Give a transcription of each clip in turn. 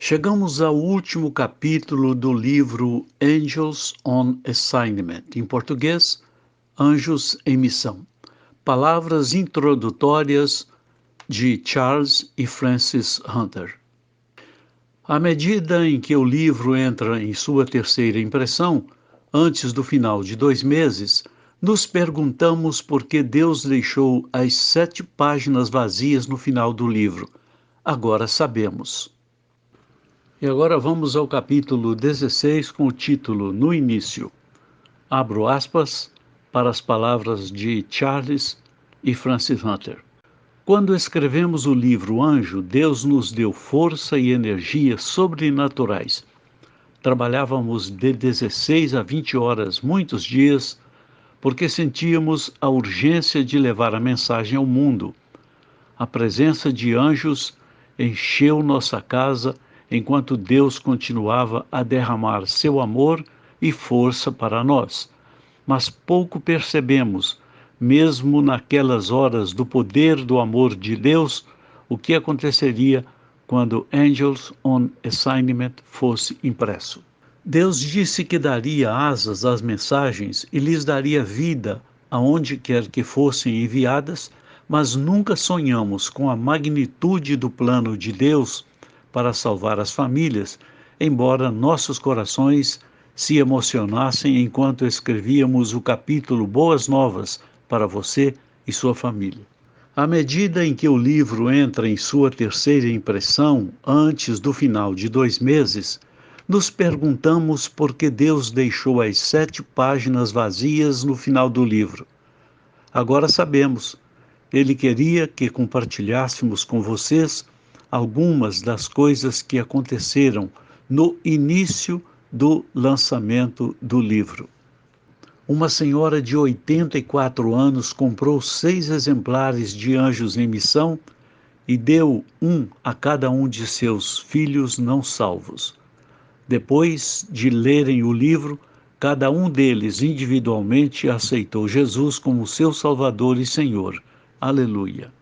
Chegamos ao último capítulo do livro Angels on Assignment, em português, Anjos em Missão. Palavras introdutórias de Charles e Francis Hunter. À medida em que o livro entra em sua terceira impressão, antes do final de 2 meses, nos perguntamos por que Deus deixou as 7 páginas vazias no final do livro. Agora sabemos. E agora vamos ao capítulo 16 com o título No Início. Abro aspas para as palavras de Charles e Francis Hunter. Quando escrevemos o livro Anjo, Deus nos deu força e energia sobrenaturais. Trabalhávamos de 16 a 20 horas, muitos dias, porque sentíamos a urgência de levar a mensagem ao mundo. A presença de anjos encheu nossa casa enquanto Deus continuava a derramar seu amor e força para nós. Mas pouco percebemos, mesmo naquelas horas do poder do amor de Deus, o que aconteceria quando Angels on Assignment fosse impresso. Deus disse que daria asas às mensagens e lhes daria vida aonde quer que fossem enviadas, mas nunca sonhamos com a magnitude do plano de Deus para salvar as famílias, embora nossos corações se emocionassem enquanto escrevíamos o capítulo Boas Novas para você e sua família. À medida em que o livro entra em sua terceira impressão, antes do final de 2 meses, nos perguntamos por que Deus deixou as 7 páginas vazias no final do livro. Agora sabemos. Ele queria que compartilhássemos com vocês algumas das coisas que aconteceram no início do lançamento do livro. Uma senhora de 84 anos comprou 6 exemplares de Anjos em Missão e deu um a cada um de seus filhos não salvos. Depois de lerem o livro, cada um deles individualmente aceitou Jesus como seu Salvador e Senhor. Aleluia!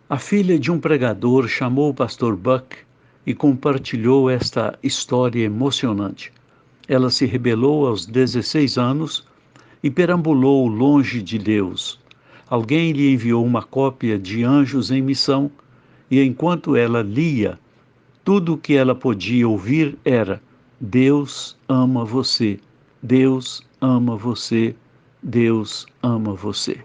A filha de um pregador chamou o pastor Buck e compartilhou esta história emocionante. Ela se rebelou aos 16 anos e perambulou longe de Deus. Alguém lhe enviou uma cópia de Anjos em Missão e, enquanto ela lia, tudo o que ela podia ouvir era: Deus ama você, Deus ama você, Deus ama você.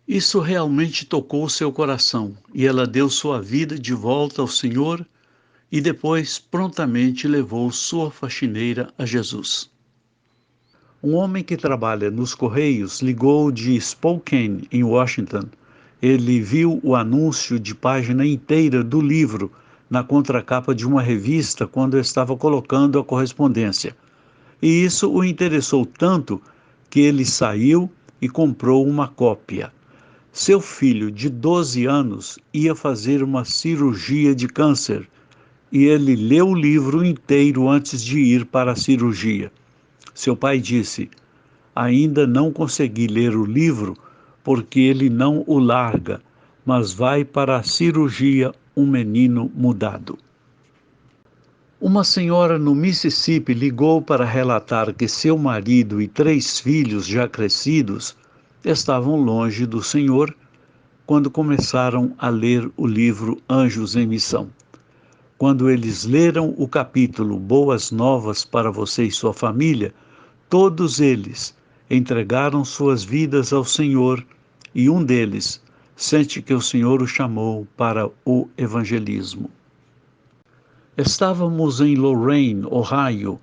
Isso realmente tocou seu coração e ela deu sua vida de volta ao Senhor e depois prontamente levou sua faxineira a Jesus. Um homem que trabalha nos Correios ligou de Spokane, em Washington. Ele viu o anúncio de página inteira do livro na contracapa de uma revista quando estava colocando a correspondência. E isso o interessou tanto que ele saiu e comprou uma cópia. Seu filho, de 12 anos, ia fazer uma cirurgia de câncer e ele leu o livro inteiro antes de ir para a cirurgia. Seu pai disse: ainda não consegui ler o livro porque ele não o larga, mas vai para a cirurgia um menino mudado. Uma senhora no Mississippi ligou para relatar que seu marido e 3 filhos já crescidos estavam longe do Senhor quando começaram a ler o livro Anjos em Missão. Quando eles leram o capítulo Boas Novas para você e sua família, todos eles entregaram suas vidas ao Senhor e um deles sente que o Senhor o chamou para o evangelismo. Estávamos em Lorain, Ohio,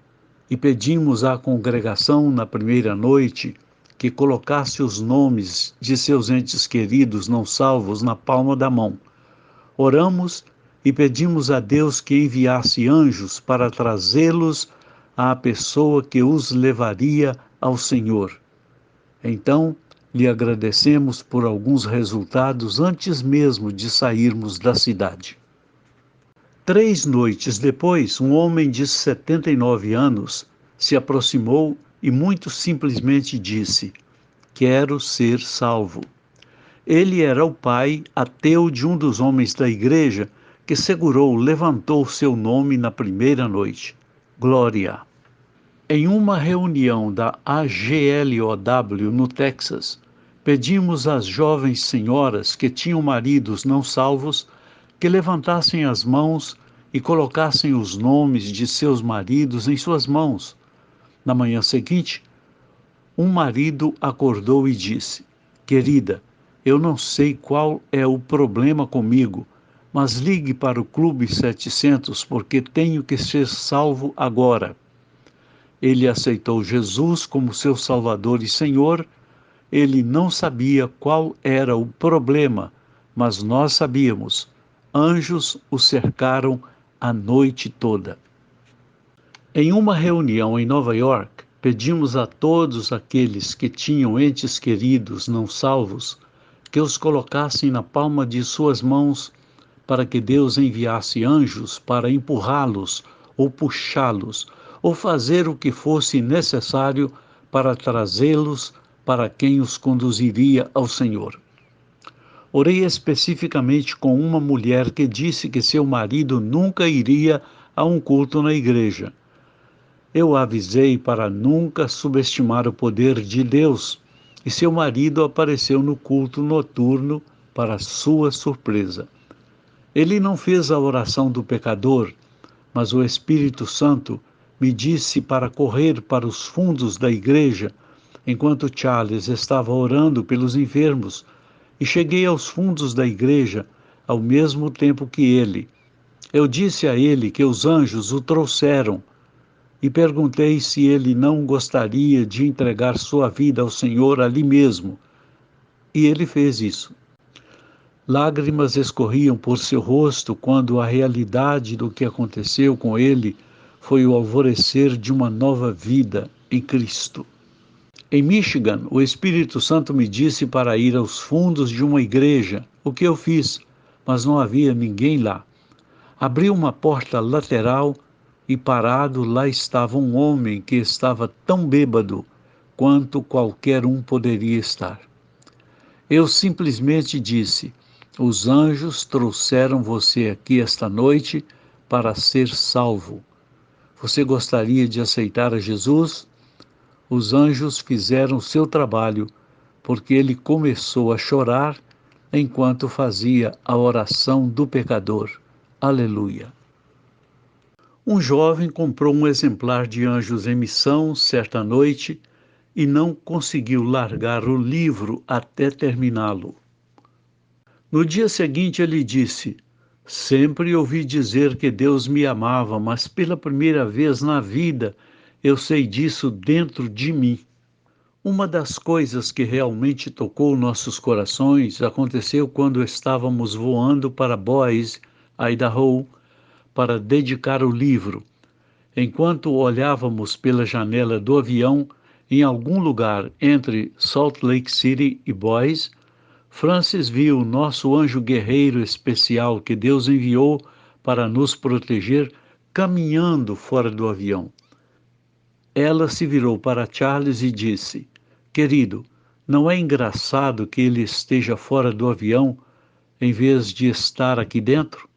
e pedimos à congregação na primeira noite que colocasse os nomes de seus entes queridos não salvos na palma da mão. Oramos e pedimos a Deus que enviasse anjos para trazê-los à pessoa que os levaria ao Senhor. Então, lhe agradecemos por alguns resultados antes mesmo de sairmos da cidade. 3 noites depois, um homem de 79 anos se aproximou e muito simplesmente disse: quero ser salvo. Ele era o pai ateu de um dos homens da igreja que segurou, levantou seu nome na primeira noite. Glória! Em uma reunião da AGLOW no Texas, pedimos às jovens senhoras que tinham maridos não salvos que levantassem as mãos e colocassem os nomes de seus maridos em suas mãos. Na manhã seguinte, um marido acordou e disse: Querida, eu não sei qual é o problema comigo, mas ligue para o Clube 700 porque tenho que ser salvo agora. Ele aceitou Jesus como seu Salvador e Senhor. Ele não sabia qual era o problema, mas nós sabíamos. Anjos o cercaram a noite toda. Em uma reunião em Nova York, pedimos a todos aqueles que tinham entes queridos não salvos que os colocassem na palma de suas mãos para que Deus enviasse anjos para empurrá-los ou puxá-los ou fazer o que fosse necessário para trazê-los para quem os conduziria ao Senhor. Orei especificamente com uma mulher que disse que seu marido nunca iria a um culto na igreja. Eu a avisei para nunca subestimar o poder de Deus, e seu marido apareceu no culto noturno para sua surpresa. Ele não fez a oração do pecador, mas o Espírito Santo me disse para correr para os fundos da igreja, enquanto Charles estava orando pelos enfermos, e cheguei aos fundos da igreja ao mesmo tempo que ele. Eu disse a ele que os anjos o trouxeram e perguntei se ele não gostaria de entregar sua vida ao Senhor ali mesmo. E ele fez isso. Lágrimas escorriam por seu rosto quando a realidade do que aconteceu com ele foi o alvorecer de uma nova vida em Cristo. Em Michigan, o Espírito Santo me disse para ir aos fundos de uma igreja, o que eu fiz, mas não havia ninguém lá. Abri uma porta lateral e parado lá estava um homem que estava tão bêbado quanto qualquer um poderia estar. Eu simplesmente disse: os anjos trouxeram você aqui esta noite para ser salvo. Você gostaria de aceitar a Jesus? Os anjos fizeram seu trabalho, porque ele começou a chorar enquanto fazia a oração do pecador. Aleluia! Um jovem comprou um exemplar de Anjos em Missão certa noite e não conseguiu largar o livro até terminá-lo. No dia seguinte ele disse: sempre ouvi dizer que Deus me amava, mas pela primeira vez na vida eu sei disso dentro de mim. Uma das coisas que realmente tocou nossos corações aconteceu quando estávamos voando para Boise, Idaho, para dedicar o livro. Enquanto olhávamos pela janela do avião, em algum lugar entre Salt Lake City e Boise, Francis viu o nosso anjo guerreiro especial que Deus enviou para nos proteger caminhando fora do avião. Ela se virou para Charles e disse: querido, não é engraçado que ele esteja fora do avião em vez de estar aqui dentro?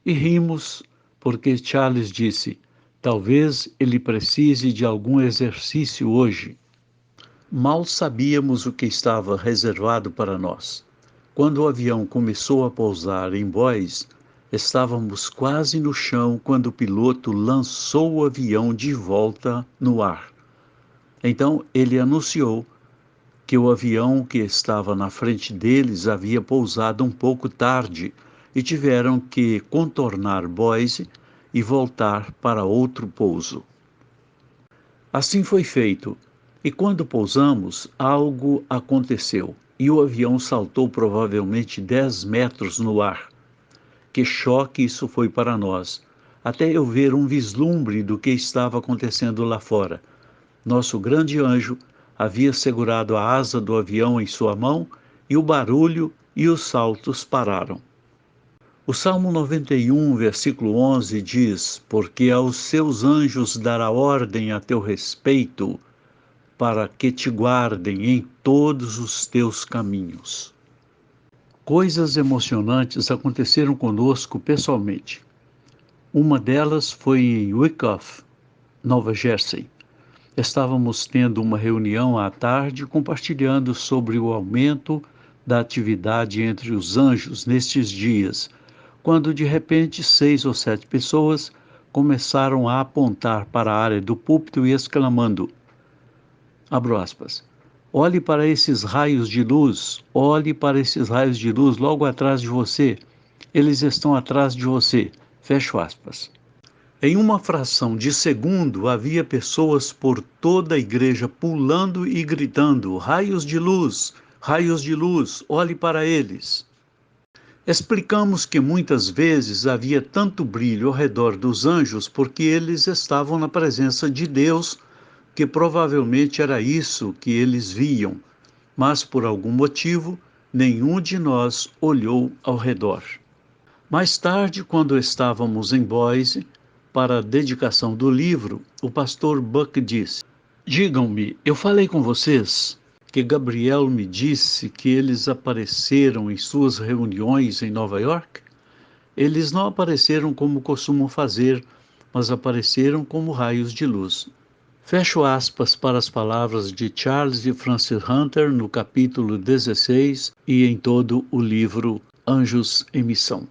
E rimos porque Charles disse: talvez ele precise de algum exercício hoje. Mal sabíamos o que estava reservado para nós. Quando o avião começou a pousar em Boise, estávamos quase no chão quando o piloto lançou o avião de volta no ar. Então ele anunciou que o avião que estava na frente deles havia pousado um pouco tarde e tiveram que contornar Boise e voltar para outro pouso. Assim foi feito. E quando pousamos, algo aconteceu, e o avião saltou provavelmente 10 metros no ar. Que choque isso foi para nós, até eu ver um vislumbre do que estava acontecendo lá fora. Nosso grande anjo havia segurado a asa do avião em sua mão, e o barulho e os saltos pararam. O Salmo 91, versículo 11 diz: porque aos seus anjos dará ordem a teu respeito, para que te guardem em todos os teus caminhos. Coisas emocionantes aconteceram conosco pessoalmente. Uma delas foi em Wyckoff, Nova Jersey. Estávamos tendo uma reunião à tarde compartilhando sobre o aumento da atividade entre os anjos nestes dias, quando de repente 6 ou 7 pessoas começaram a apontar para a área do púlpito e exclamando, abro aspas, olhe para esses raios de luz, olhe para esses raios de luz logo atrás de você, eles estão atrás de você, fecho aspas. Em uma fração de segundo, havia pessoas por toda a igreja pulando e gritando, raios de luz, olhe para eles. Explicamos que muitas vezes havia tanto brilho ao redor dos anjos porque eles estavam na presença de Deus, que provavelmente era isso que eles viam, mas por algum motivo nenhum de nós olhou ao redor. Mais tarde, quando estávamos em Boise, para a dedicação do livro, o pastor Buck disse, digam-me, eu falei com vocês que Gabriel me disse que eles apareceram em suas reuniões em Nova York? Eles não apareceram como costumam fazer, mas apareceram como raios de luz. Fecho aspas para as palavras de Charles e Francis Hunter no capítulo 16 e em todo o livro Anjos em Missão.